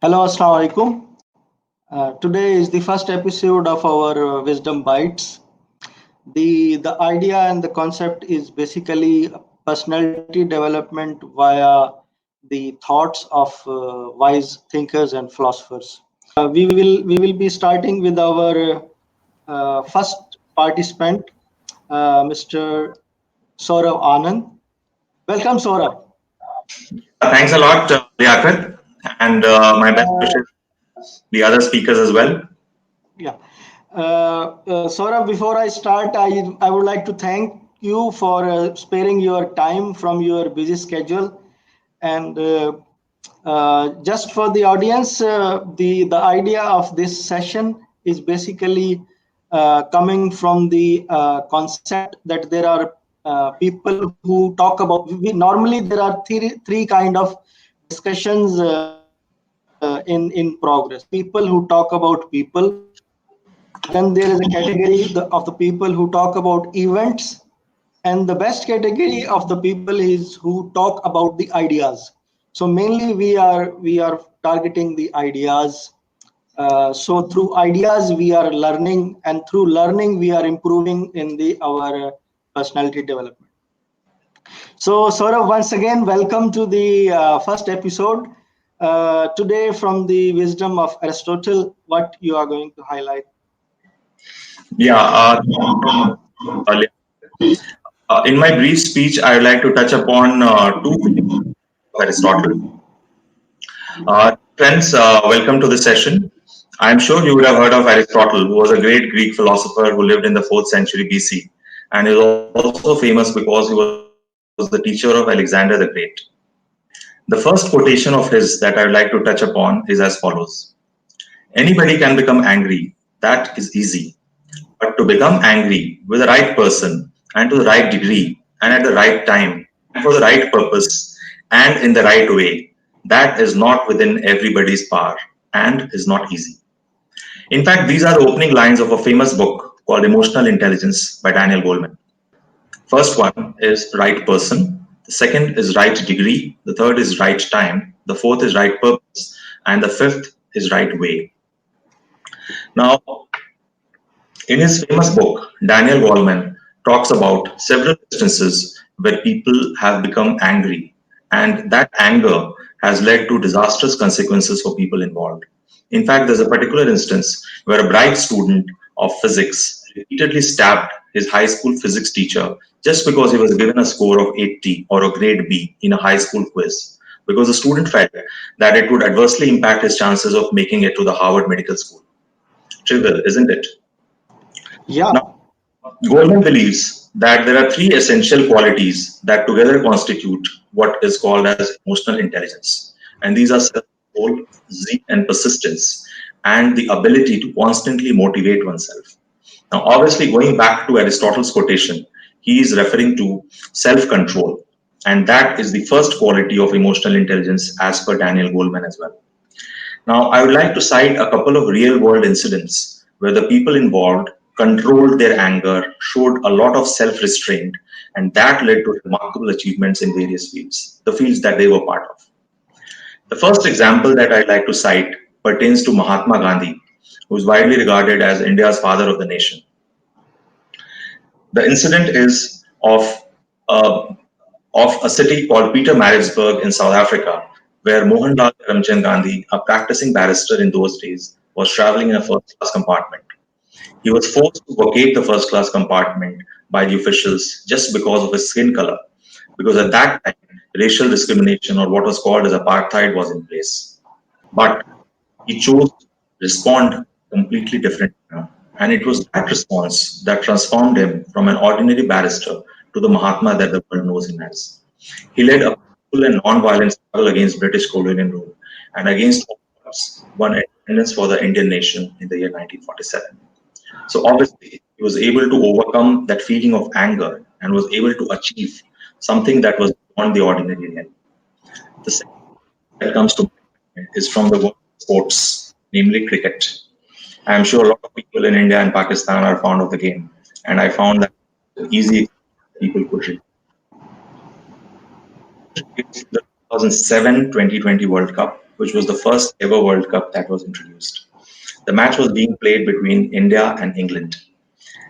Hello, Assalamu alaikum. Today is the first episode of our Wisdom Bites. The idea and the concept is basically personality development via the thoughts of wise thinkers and philosophers. We will be starting with our first participant, Mr. Saurav Anand. Welcome, Saurav. Thanks a lot, Liaquat, and my best wishes to the other speakers as well. Yeah. Saurabh, before I start, I would like to thank you for sparing your time from your busy schedule. And just for the audience, the idea of this session is basically coming from the concept that there are people who talk about. Normally, there are three kind of discussions in progress. People who talk about people. Then there is a category of the people who talk about events, and the best category of the people is who talk about the ideas. So mainly we are targeting the ideas. So through ideas we are learning, and through learning we are improving in the our personality development. So Saurav, once again, welcome to the first episode. Today, from the wisdom of Aristotle, what you are going to highlight? Yeah, in my brief speech, I would like to touch upon two things of Aristotle. Friends, welcome to the session. I'm sure you would have heard of Aristotle, who was a great Greek philosopher who lived in the 4th century BC, and is also famous because he was the teacher of Alexander the Great. The first quotation of his that I would like to touch upon is as follows: anybody can become angry, that is easy. But to become angry with the right person and to the right degree and at the right time and for the right purpose and in the right way, that is not within everybody's power and is not easy. In fact, these are the opening lines of a famous book called Emotional Intelligence by Daniel Goleman. First one is right person, the second is right degree, the third is right time, the fourth is right purpose, and the fifth is right way. Now, in his famous book, Daniel Goleman talks about several instances where people have become angry, and that anger has led to disastrous consequences for people involved. In fact, there's a particular instance where a bright student of physics repeatedly stabbed his high school physics teacher just because he was given a score of 80 or a grade B in a high school quiz, because the student felt that it would adversely impact his chances of making it to the Harvard Medical School. Trivial, isn't it? Yeah. Now, Goldman believes that there are three essential qualities that together constitute what is called as emotional intelligence. And these are self-control, zeal, and persistence, and the ability to constantly motivate oneself. Now, obviously, going back to Aristotle's quotation, he is referring to self-control, and that is the first quality of emotional intelligence as per Daniel Goleman as well. Now, I would like to cite a couple of real world incidents where the people involved controlled their anger, showed a lot of self restraint, and that led to remarkable achievements in various fields, the fields that they were part of. The first example that I'd like to cite pertains to Mahatma Gandhi, who is widely regarded as India's father of the nation. The incident is uh, of a city called Pietermaritzburg in South Africa, where Mohanlal Karamchand Gandhi, a practicing barrister in those days, was traveling in a first class compartment. He was forced to vacate the first class compartment by the officials just because of his skin color, because at that time, racial discrimination, or what was called as apartheid, was in place. But he chose to respond completely different. And it was that response that transformed him from an ordinary barrister to the Mahatma that the world knows him as. He led a peaceful and non-violent struggle against British colonial rule and against all odds, won independence for the Indian nation in the year 1947. So obviously, he was able to overcome that feeling of anger and was able to achieve something that was beyond the ordinary realm. The second that comes to mind is from the world of sports, namely cricket. I'm sure a lot of people in India and Pakistan are fond of the game, and I found that easy people could relate to the 2007-2020 World Cup, which was the first ever World Cup that was introduced. The match was being played between India and England.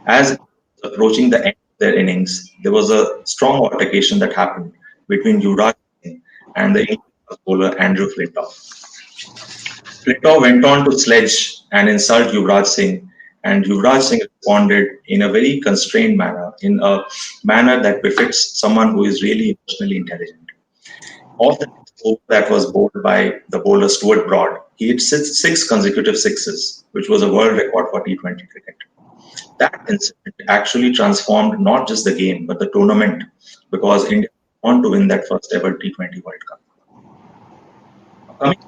As it was approaching the end of their innings, there was a strong altercation that happened between Yuvraj Singh and the English fast bowler Andrew Flintoff. Flintoff went on to sledge and insult Yuvraj Singh, and Yuvraj Singh responded in a very constrained manner, in a manner that befits someone who is really emotionally intelligent. Of the next over that was bowled by the bowler Stuart Broad, he hit six consecutive sixes, which was a world record for T20 cricket. That incident actually transformed not just the game, but the tournament, because India went on to win that first ever T20 World Cup. Now, coming to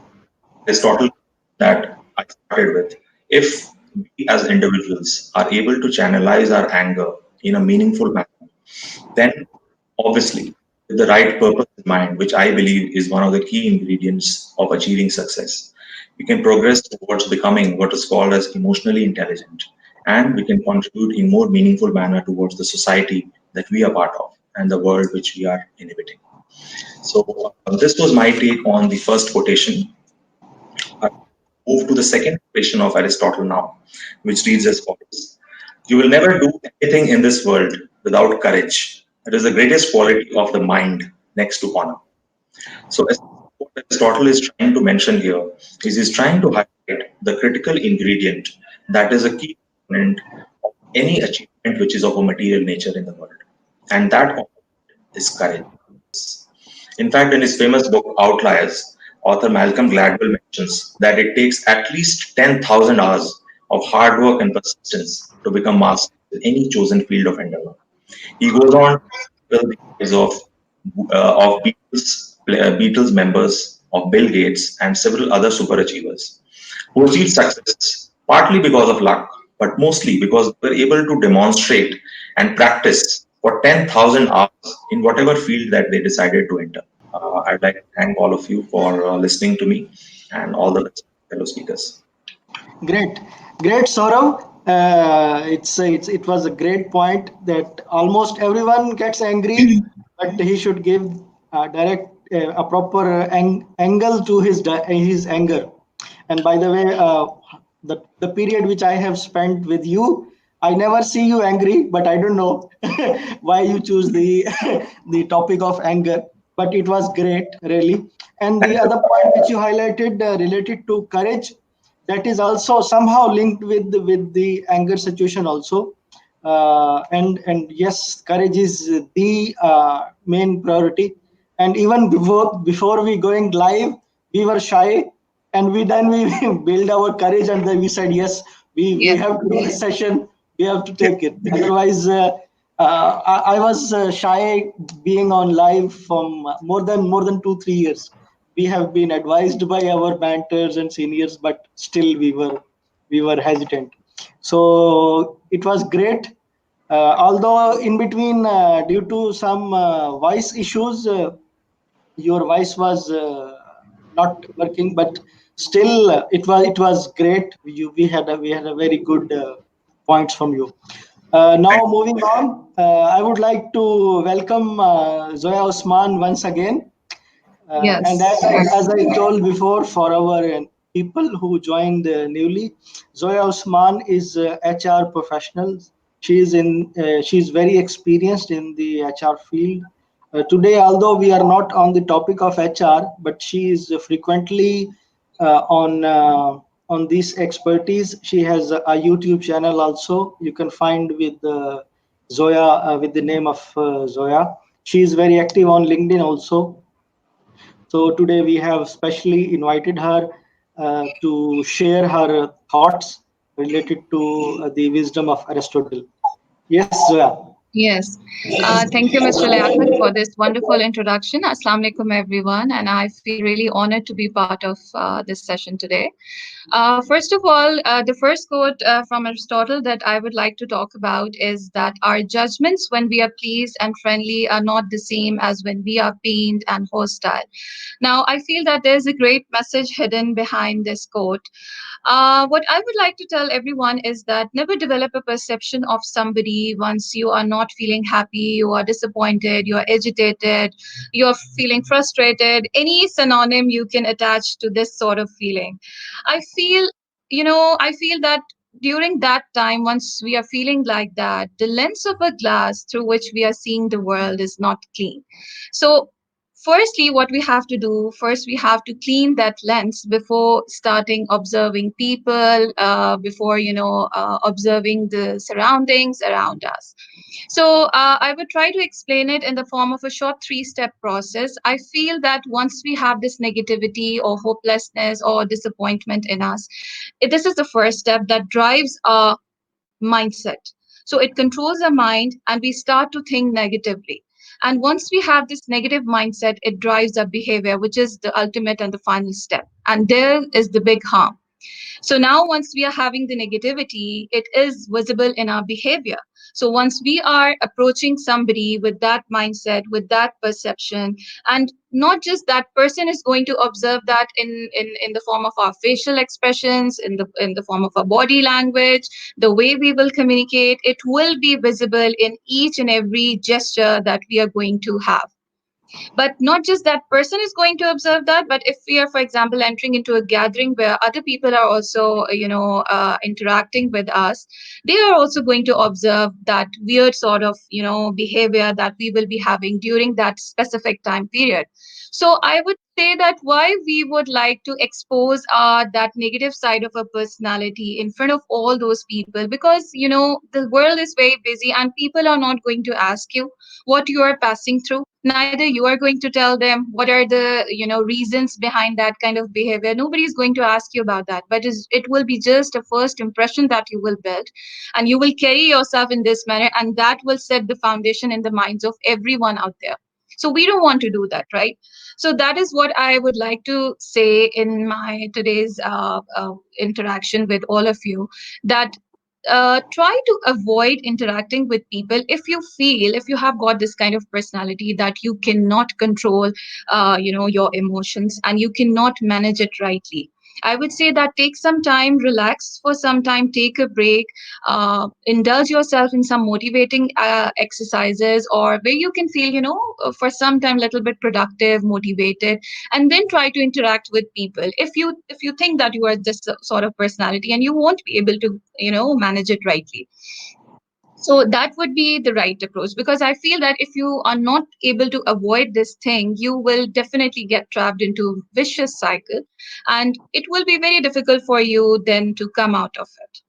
Aristotle that I started with, if we as individuals are able to channelize our anger in a meaningful manner, then obviously, with the right purpose in mind, which I believe is one of the key ingredients of achieving success, we can progress towards becoming what is called as emotionally intelligent, and we can contribute in more meaningful manner towards the society that we are part of and the world which we are inhabiting. So this was my take on the first quotation. I move to the second quotation of Aristotle now, which reads as follows: "You will never do anything in this world without courage. It is the greatest quality of the mind next to honor." So, what Aristotle is trying to mention here is he's trying to highlight the critical ingredient that is a key component of any achievement which is of a material nature in the world, and that is courage. In fact, in his famous book Outliers, author Malcolm Gladwell mentions that it takes at least 10,000 hours of hard work and persistence to become master in any chosen field of endeavor. He goes on to tell the lives of Beatles members, of Bill Gates, and several other superachievers who achieved success partly because of luck, but mostly because they were able to demonstrate and practice for 10,000 hours in whatever field that they decided to enter. I'd like to thank all of you for listening to me and all the fellow speakers. Great, great, Saurav. It was a great point that almost everyone gets angry, but he should give a proper angle to his anger. And by the way, the period which I have spent with you, I never see you angry, but I don't know why you choose the the topic of anger. But it was great, really. And the Thank you. other point which you highlighted related to courage, that is also somehow linked with the anger situation also. And yes, courage is the main priority. And even before we going live, we were shy, and we build our courage, and then we said yes, we Yes. have to do this session, we have to take it. Otherwise, I was shy being on live from more than 2 3 years. We have been advised by our mentors and seniors, but still we were hesitant. So it was great. Although in between, due to some voice issues, your voice was not working, but still it was great. We had a very good points from you. Now moving on, I would like to welcome Zoya Osman once again. And Yes. as I told before, for our people who joined newly, Zoya Usman is HR professional. She's very experienced in the HR field. Today, although we are not on the topic of HR, but she is frequently on this expertise. She has a YouTube channel also. You can find with Zoya with the name of Zoya. She is very active on LinkedIn also. So today we have specially invited her to share her thoughts related to the wisdom of Aristotle. Yes, Zoya. Yes. Thank you, Mr. Liaquat, for this wonderful introduction. Assalamu alaikum, everyone. And I feel really honored to be part of this session today. First of all, the first quote from Aristotle that I would like to talk about is that our judgments when we are pleased and friendly are not the same as when we are pained and hostile. Now, I feel that there's a great message hidden behind this quote. What I would like to tell everyone is that never develop a perception of somebody once you are not not feeling happy, you are disappointed, you are agitated, you're feeling frustrated, any synonym you can attach to this sort of feeling. I feel, I feel that during that time, once we are feeling like that, the lens of a glass through which we are seeing the world is not clean. So, firstly, what we have to do first, we have to clean that lens before starting observing people, before, observing the surroundings around us. So I would try to explain it in the form of a short three-step process. I feel that once we have this negativity or hopelessness or disappointment in us, this is the first step that drives our mindset. So it controls our mind and we start to think negatively. And once we have this negative mindset, it drives our behavior, which is the ultimate and the final step. And there is the big harm. So now, once we are having the negativity, it is visible in our behavior. So once we are approaching somebody with that mindset, with that perception, and not just that person is going to observe that in the form of our facial expressions, in the form of our body language, the way we will communicate, it will be visible in each and every gesture that we are going to have. But not just that person is going to observe that, but if we are, for example, entering into a gathering where other people are also interacting with us, they are also going to observe that weird sort of behavior that we will be having during that specific time period. So I would say that why we would like to expose that negative side of a personality in front of all those people, because the world is very busy and people are not going to ask you what you are passing through. Neither you are going to tell them what are the reasons behind that kind of behavior. Nobody is going to ask you about that, but it will be just a first impression that you will build, and you will carry yourself in this manner, and that will set the foundation in the minds of everyone out there. So we don't want to do that, right? So that is what I would like to say in my today's interaction with all of you, that try to avoid interacting with people if you feel, if you have got this kind of personality that you cannot control your emotions and you cannot manage it rightly. I would say that take some time, relax for some time, take a break, indulge yourself in some motivating exercises, or where you can feel, for some time, little bit productive, motivated, and then try to interact with people. If you think that you are this sort of personality and you won't be able to, manage it rightly, so that would be the right approach, because I feel that if you are not able to avoid this thing, you will definitely get trapped into a vicious cycle, and it will be very difficult for you then to come out of it.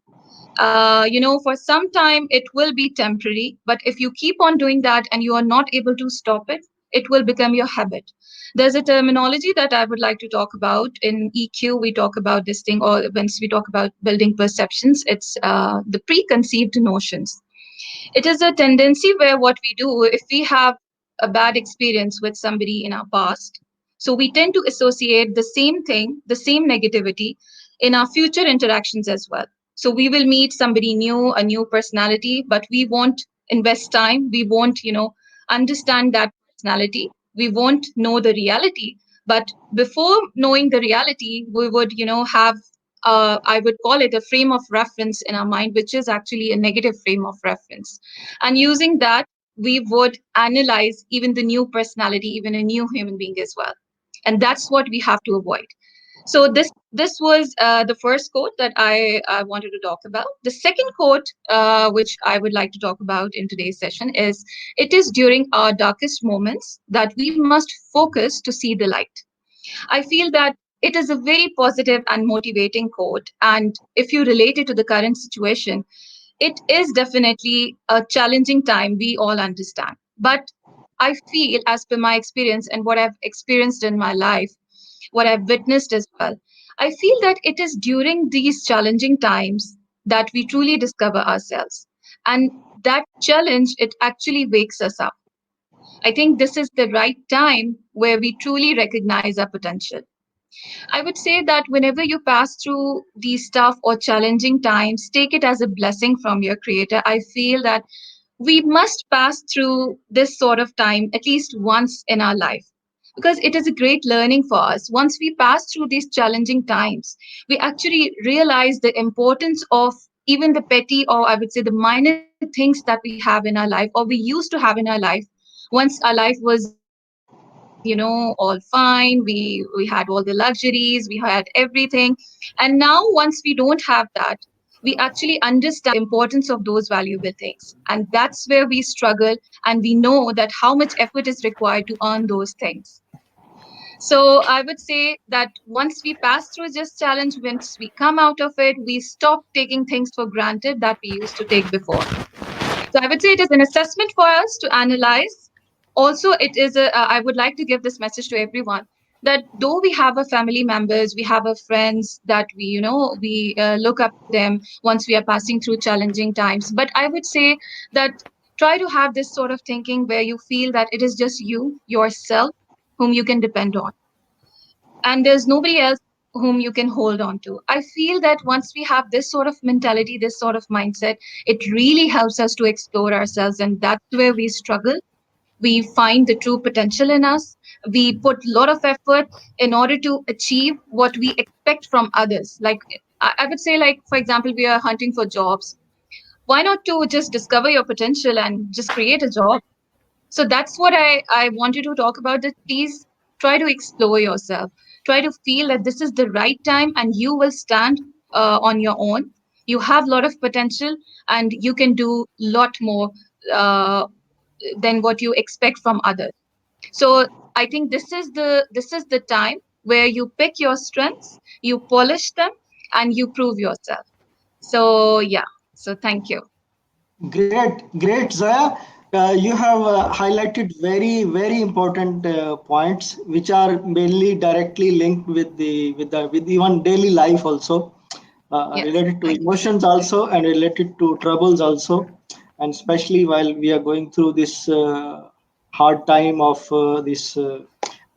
For some time it will be temporary, but if you keep on doing that and you are not able to stop it, it will become your habit. There's a terminology that I would like to talk about. In EQ, we talk about this thing, or once we talk about building perceptions, it's the preconceived notions. It is a tendency where what we do, if we have a bad experience with somebody in our past, so we tend to associate the same thing, the same negativity in our future interactions as well. So we will meet somebody new, a new personality, but we won't invest time. We won't, understand that personality. We won't know the reality. But before knowing the reality, we would, have I would call it a frame of reference in our mind, which is actually a negative frame of reference. And using that, we would analyze even the new personality, even a new human being as well. And that's what we have to avoid. So this was the first quote that I wanted to talk about. The second quote, which I would like to talk about in today's session, is, "It is during our darkest moments that we must focus to see the light." I feel that it is a very positive and motivating quote. And if you relate it to the current situation, it is definitely a challenging time, we all understand. But I feel, as per my experience and what I've experienced in my life, what I've witnessed as well, I feel that it is during these challenging times that we truly discover ourselves. And that challenge, it actually wakes us up. I think this is the right time where we truly recognize our potential. I would say that whenever you pass through these tough or challenging times, take it as a blessing from your creator. I feel that we must pass through this sort of time at least once in our life, because it is a great learning for us. Once we pass through these challenging times, we actually realize the importance of even the petty, or I would say the minor things that we have in our life, or we used to have in our life once our life was, all fine, we had all the luxuries, we had everything. And now once we don't have that, we actually understand the importance of those valuable things, and that's where we struggle. And we know that how much effort is required to earn those things. So I would say that once we pass through this challenge, once we come out of it, we stop taking things for granted that we used to take before. So I would say it is an assessment for us to analyze. Also, it is I would like to give this message to everyone that though we have our family members, we have our friends that we look up to them once we are passing through challenging times. But I would say that try to have this sort of thinking where you feel that it is just you, yourself, whom you can depend on, and there's nobody else whom you can hold on to. I feel that once we have this sort of mentality, this sort of mindset, it really helps us to explore ourselves, and that's where we struggle. We find the true potential in us. We put a lot of effort in order to achieve what we expect from others. Like I would say, like for example, we are hunting for jobs. Why not to just discover your potential and just create a job? So that's what I wanted to talk about, that please try to explore yourself. Try to feel that this is the right time and you will stand on your own. You have a lot of potential and you can do a lot more uh, than what you expect from others. So I think this is the time where you pick your strengths, you polish them, and you prove yourself. So yeah. So thank you. Great, Zoya. You have highlighted very important points, which are mainly directly linked with even daily life also, Yes. related to Thank you. emotions also, and related to troubles also, and especially while we are going through this hard time of this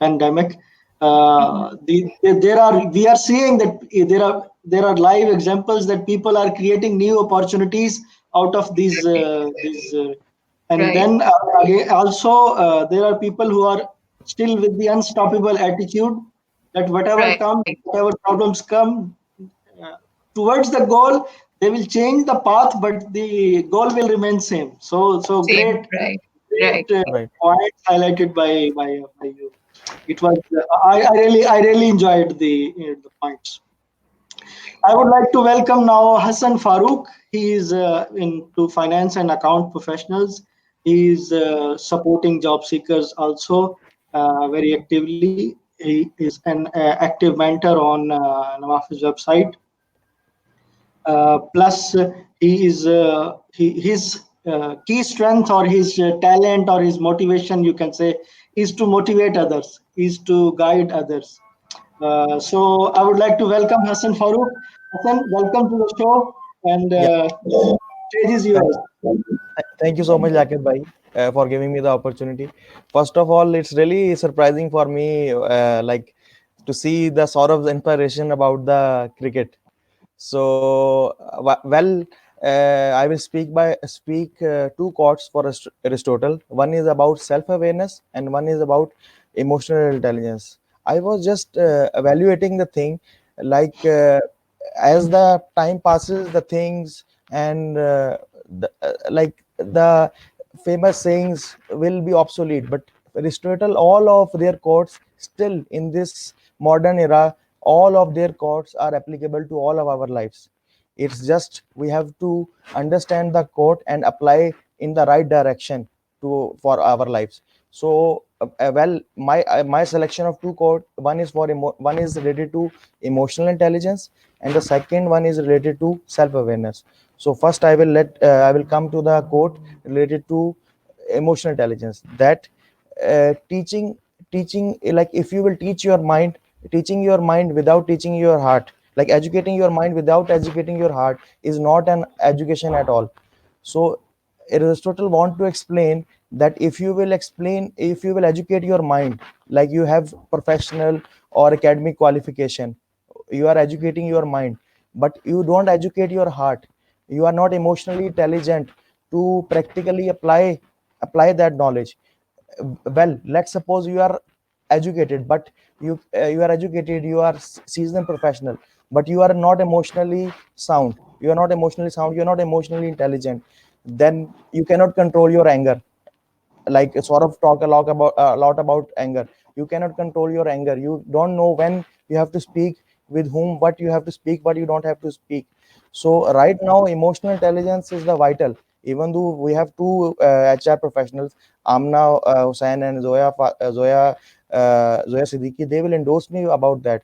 pandemic. Mhm. There are we are seeing that there are live examples that people are creating new opportunities out of these and Right. then again, also there are people who are still with the unstoppable attitude that whatever Right. comes, whatever problems come, uh, towards the goal, they will change the path, but the goal will remain same. So Same. great, Right. Right. great Right. points highlighted by you. It was I really enjoyed the points. I would like to welcome now Hassan Farooq. He is into finance and account professionals. He is supporting job seekers also very actively. He is an active mentor on Navafiz website. Plus, his key strength or his talent or his motivation, you can say, is to motivate others, is to guide others. So I would like to welcome Hassan Farooq. Hassan, welcome to the show, and Yeah. stage is Thank, yours. thank you so much, Lakib bhai, for giving me the opportunity. First of all, it's really surprising for me, to see the sort of inspiration about the cricket. So, I will speak two quotes for Aristotle. One is about self-awareness, and one is about emotional intelligence. I was just evaluating the thing, like as the time passes, the things and the famous sayings will be obsolete. But Aristotle, all of their quotes still in this modern era, all of their quotes are applicable to all of our lives. It's just we have to understand the quote and apply in the right direction to for our lives. So my selection of two quote, one is one is related to emotional intelligence, and the second one is related to self awareness. So first I will come to the quote related to emotional intelligence, that teaching like if you will teach your mind, teaching your mind without teaching your heart, like educating your mind without educating your heart, is not an education at all. So Aristotle want to explain that if you will educate your mind, like you have professional or academic qualification, you are educating your mind, but you don't educate your heart, you are not emotionally intelligent to practically apply that knowledge. Well, let's suppose you are educated, but you are educated, you are seasoned professional, but you are not emotionally sound. you are not emotionally sound, you're not emotionally intelligent, then you cannot control your anger. Like sort of talk a lot about anger. You cannot control your anger. You don't know when you have to speak, with whom, what you have to speak, what you don't have to speak. So right now emotional intelligence is the vital. Even though we have two HR professionals, Amna Hussain and Zoya Siddiqui, they will endorse me about that.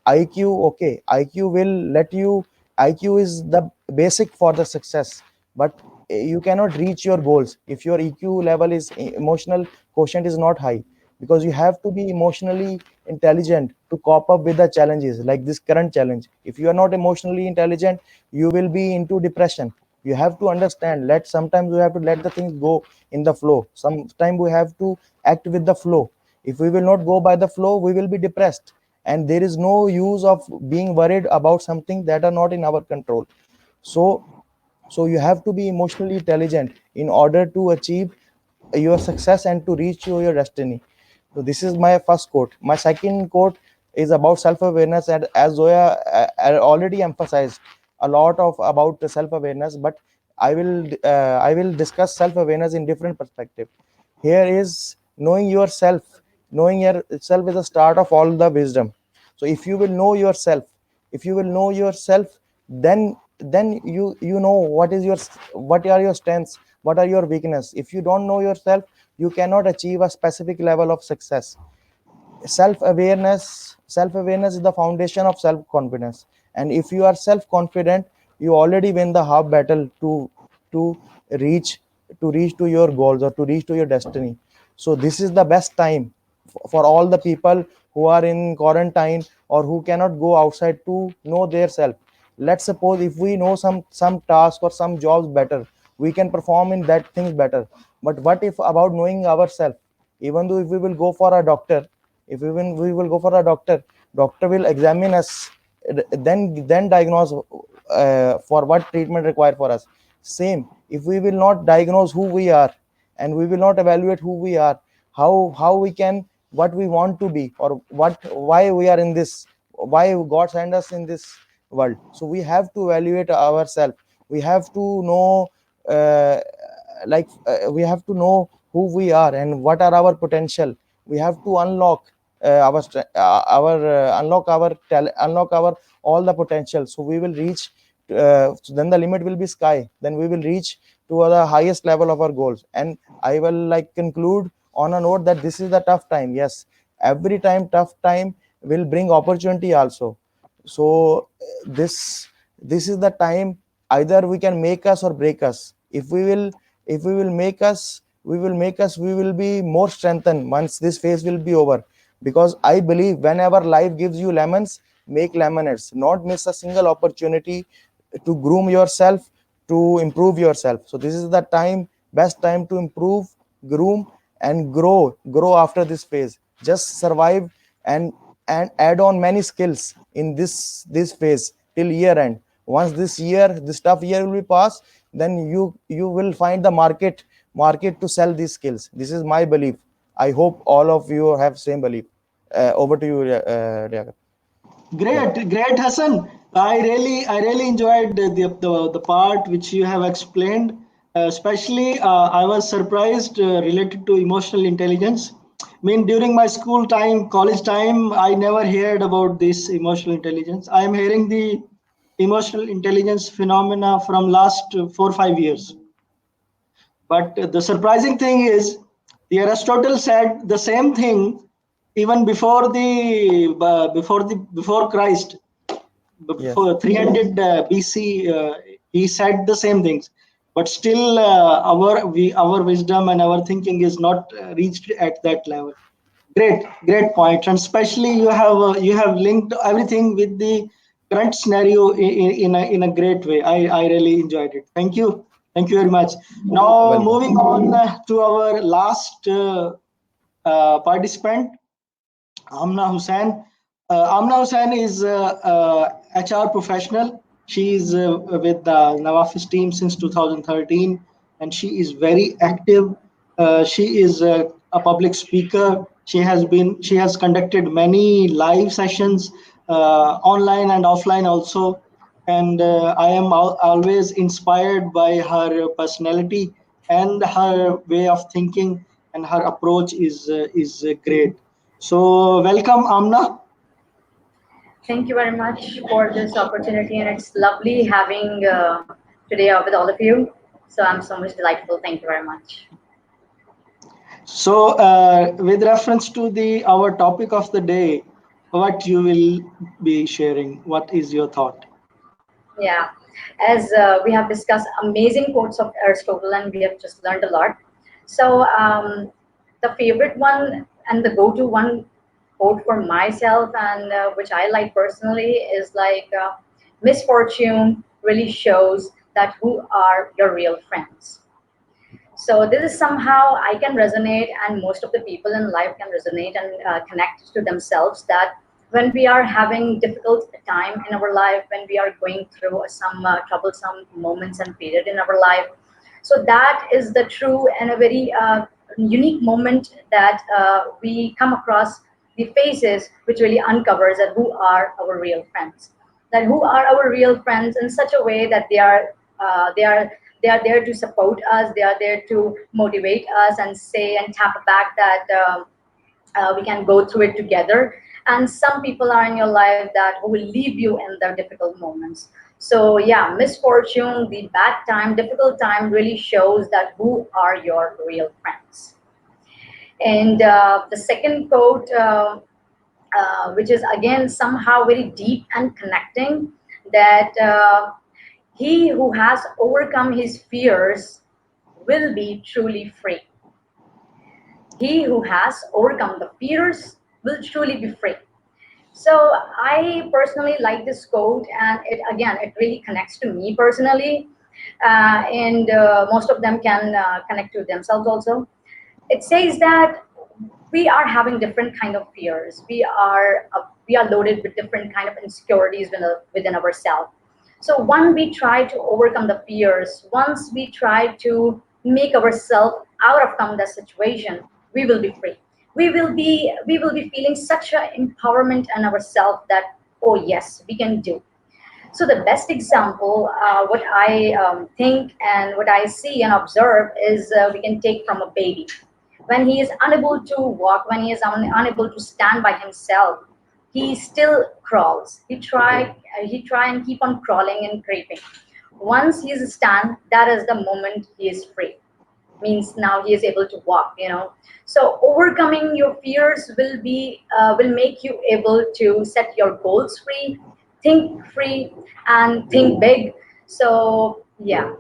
IQ, okay, IQ will let you, IQ is the basic for the success, but you cannot reach your goals if your EQ level is emotional quotient is not high, because you have to be emotionally intelligent to cope up with the challenges like this current challenge. If you are not emotionally intelligent, you will be into depression. You have to understand, let sometimes we have to let the things go in the flow. Sometimes we have to act with the flow. If we will not go by the flow, we will be depressed, and there is no use of being worried about something that are not in our control. So so you have to be emotionally intelligent in order to achieve your success and to reach your destiny. So this is my first quote. My second quote is about self-awareness, and as Zoya already emphasized a lot of about the self-awareness, but I will discuss self-awareness in different perspective. Here is knowing yourself. Knowing yourself is the start of all the wisdom. So if you will know yourself, if you will know yourself, then you know what is your, what are your strengths, what are your weakness. If you don't know yourself, you cannot achieve a specific level of success. Self awareness is the foundation of self confidence, and if you are self confident, you already win the half battle to reach, to reach to your goals or to reach to your destiny. So this is the best time for all the people who are in quarantine or who cannot go outside to know their self. Let's suppose if we know some task or some jobs better, we can perform in that things better. But what if about knowing ourselves? Even though if we will go for a doctor, if we will go for a doctor, doctor will examine us, then diagnose for what treatment required for us. Same, if we will not diagnose who we are, and we will not evaluate who we are, how we can, what we want to be, or what, why we are in this, why God sent us in this world. So we have to evaluate ourselves. We have to know, we have to know who we are and what are our potential. We have to unlock unlock our talent, unlock our all the potential. So we will reach, so then the limit will be sky, then we will reach to the highest level of our goals. And I will like conclude on a note that this is the tough time. Yes, every time tough time will bring opportunity also. So this is the time, either we can make us or break us. If we will make us, we will be more strengthened once this phase will be over. Because I believe whenever life gives you lemons, make lemonades. Not miss a single opportunity to groom yourself, to improve yourself. So this is the time, best time to improve, groom, and grow after this phase. Just survive, and add on many skills in this phase till year end. Once this tough year will be passed, then you will find the market to sell these skills. This is my belief. I hope all of you have same belief. Over to you, Riakat. Yeah. Great, Hassan. I really enjoyed the part which you have explained. Especially, I was surprised related to emotional intelligence. I mean, during my school time, college time, I never heard about this emotional intelligence. I am hearing the emotional intelligence phenomena from last 4 or 5 years. But the surprising thing is, the Aristotle said the same thing even before Christ, Yes. before 300 BC. He said the same things, but still our wisdom and our thinking is not reached at that level. Great point, and especially you have linked everything with the current scenario in a great way. I really enjoyed it. Thank you very much. Now Welcome. moving on to our last participant, Amna Hussain. Amna Hussain is HR professional. She is with the Navafiz team since 2013, and she is very active. She is a public speaker. She has conducted many live sessions, online and offline also. and I am always inspired by her personality and her way of thinking, and her approach is great. So welcome, Amna. Thank you very much for this opportunity, and it's lovely having today with all of you. So I'm so much delightful. Thank you very much. So, with reference to the our topic of the day, what you will be sharing? What is your thought? Yeah, as we have discussed amazing quotes of Aristotle, and we have just learned a lot. So the favorite one and the go-to one quote for myself, and which I like personally, is like misfortune really shows that who are your real friends. So this is somehow I can resonate, and most of the people in life can resonate and connect to themselves, that when we are having difficult time in our life, when we are going through some troublesome moments and period in our life, so that is the true and a very unique moment that we come across the faces, which really uncovers that who are our real friends, that who are our real friends in such a way that they are there to support us, they are there to motivate us and say and tap back that we can go through it together. And some people are in your life that who will leave you in the difficult moments. So yeah, misfortune, the bad time, difficult time really shows that who are your real friends. And the second quote, which is again somehow very deep and connecting, that he who has overcome his fears will be truly free. He who has overcome the fears will truly be free. So I personally like this quote, and it again it really connects to me personally, and most of them can connect to themselves also. It says that we are having different kind of fears. We are loaded with different kind of insecurities within ourselves. So once we try to overcome the fears, once we try to make ourselves out of come the situation, we will be free. We will be feeling such an empowerment in ourselves that, oh yes, we can do. So the best example, what I think and what I see and observe is we can take from a baby. When he is unable to walk, when he is unable to stand by himself, he still crawls. He try and keep on crawling and creeping. Once he is stand, that is the moment he is free. Means now he is able to walk. So overcoming your fears will make you able to set your goals free, think free, and think big. So yeah,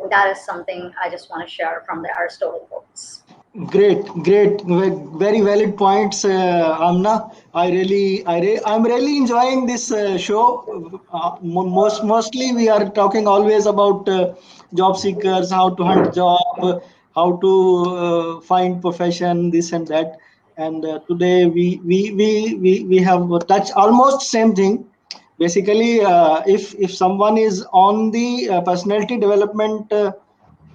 that is something I just want to share from the Aristotle quotes. Great, great, very valid points, Amna. I'm really enjoying this show. Mostly, we are talking always about job seekers, how to hunt job, how to find profession, this and that. And today we have touched almost same thing. Basically, if someone is on the personality development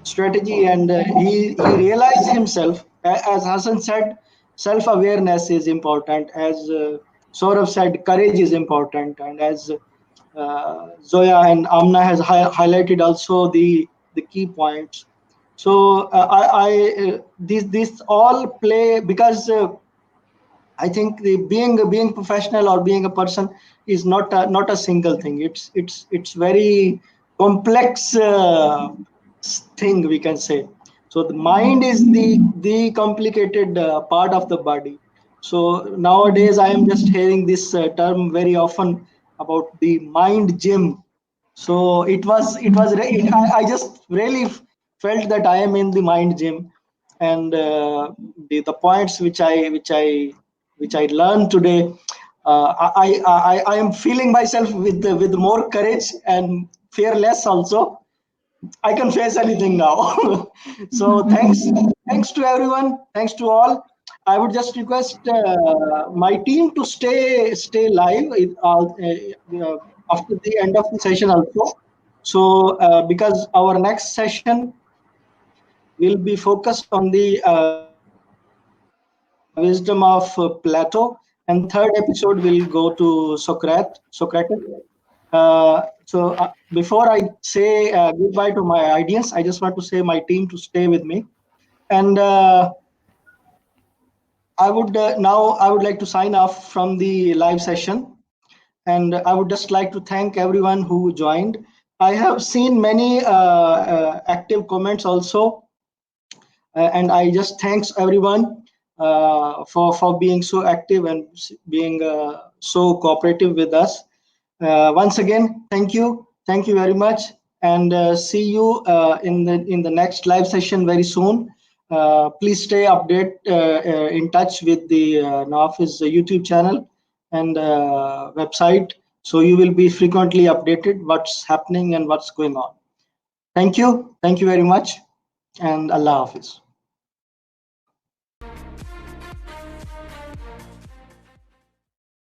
strategy, and he realized himself, as Hassan said, self awareness is important, as Saurav said, courage is important, and as Zoya and Amna has highlighted also the key points. So this all play, because I think the being professional or being a person is not a single thing. It's very complex thing, we can say. So the mind is the complicated part of the body. So nowadays I am just hearing this term very often about the mind gym. So I just really felt that I am in the mind gym, and the points which I learned today, I am feeling myself with more courage and fearless also. I can face anything now. So thanks to everyone, thanks to all. I would just request my team to stay live after the end of the session also. So because our next session will be focused on the wisdom of Plato, and third episode will go to Socrates. Before I say goodbye to my audience, I just want to say my team to stay with me. And I would like to sign off from the live session. And I would just like to thank everyone who joined. I have seen many active comments also, and I just thanks everyone for being so active and being so cooperative with us. Once again, thank you very much, and see you in the next live session very soon. Please stay in touch with the Navafiz YouTube channel and website, so you will be frequently updated what's happening and what's going on. Thank you very much, and Allah Hafiz.